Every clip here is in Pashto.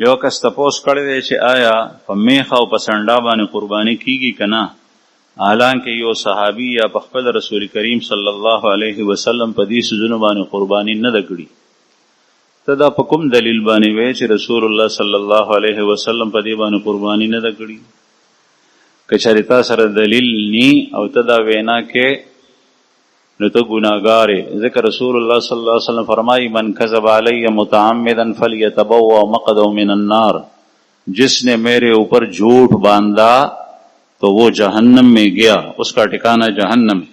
یو کس تپوس کړی دی چې آیا په میخه او په سنډا باندې قرباني کیږي که نه، حالانکه یو صحابي یا په خپل رسول کریم صلی الله علیه وسلم په دې څیزونو باندې قرباني نه ده کړې. ته دا په کوم دلیل باندې وایې چې رسول الله صلی الله علیه وسلم په دې باندې قرباني نه ده کړې؟ که چېرې تا سره دلیل نی او ته دا وینا کې نو ته ګناهګار یې، ځکه رسول الله صلی الله علیه وسلم فرمائی من کذب علی متعمدا فلیتبوأ مقعده من النار، جس نے میرے اوپر جھوٹ باندھا تو وہ جہنم میں گیا، اس کا ٹھکانہ جہنم ہے.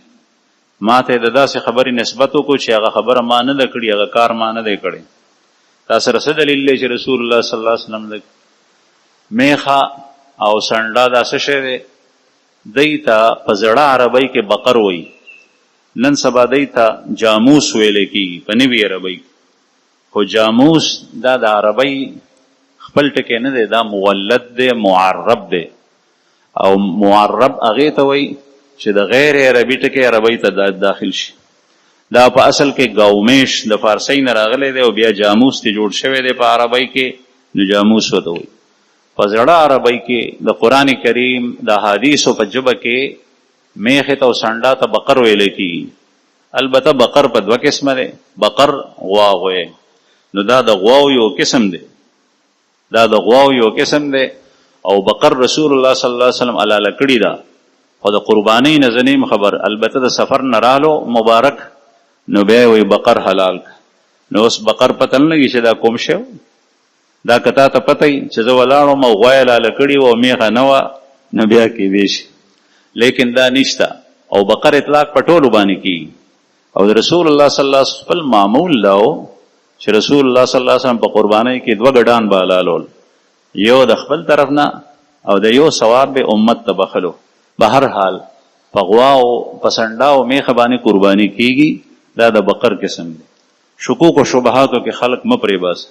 ما ته د داسې خبرې نسبت وکړو چې هغه خبره ما نه ده کړې، هغه کار ما نه دی کړی. تا سره څه دلیل دی چې رسول الله صلی الله علیه وسلم د میخه او سنډا دا څه شی دی؟ دی ته په زړه عربۍ کې بقر وایي، نن سبا دی ته جاموس ویلی کېږي په نوي عربۍ. خو جاموس دا د عربۍ خپل ټکی نه دی، دا مولد دی، معرب دی. او معرب هغې ته وایي چې د غیر عربي ټکی عربۍ ته داخل شي. دا په اصل کې ګاومیش د فارسۍ نه راغلی دی او بیا جاموس ته جوړ شوی دی په عربۍ کې، نو جاموس ورته وایي. په زړه عربۍ کې د قرآن کریم د حدیثو په ژبه کې میخې ته او سنډا ته بقر ویلی کېږي. البته بقر په دوه قسمه دی، بقر غوا وی، نو دا د غواو یو قسم دی، دا د غواو یو قسم دی. او بقر رسول الله صلی الله علیه وسلم علاله کړي ده، خو د قربانۍ نه زه نیم خبر. البته د سفر نه رالو مبارک، نو بیا وی بقر حلال. نو اوس بقر پته نه لګي چې دا کوم شی دا که تا ته پته وي چې زه ولاړم او غوا یې لاله کړي وه او میخه نه وه، نو بیا کیدی شي، لیکن دا نشته. او بقر اطلاق په ټولو باندې کېږي. او د رسول الله صلی الله علیه وسلم خپل معمول دا و چې رسول الله صلی الله علیه وسلم په قربانۍ کې دوه ګډان به حلالول، یو د خپل طرف نه او د یو ثواب به امت ته بخلو. به هر حال په غوا او په سنډا او میخه باندې قرباني کېږي، دا د بقر قسم دی. شکوک و شبهاتو کې خلق مه پرې باسه.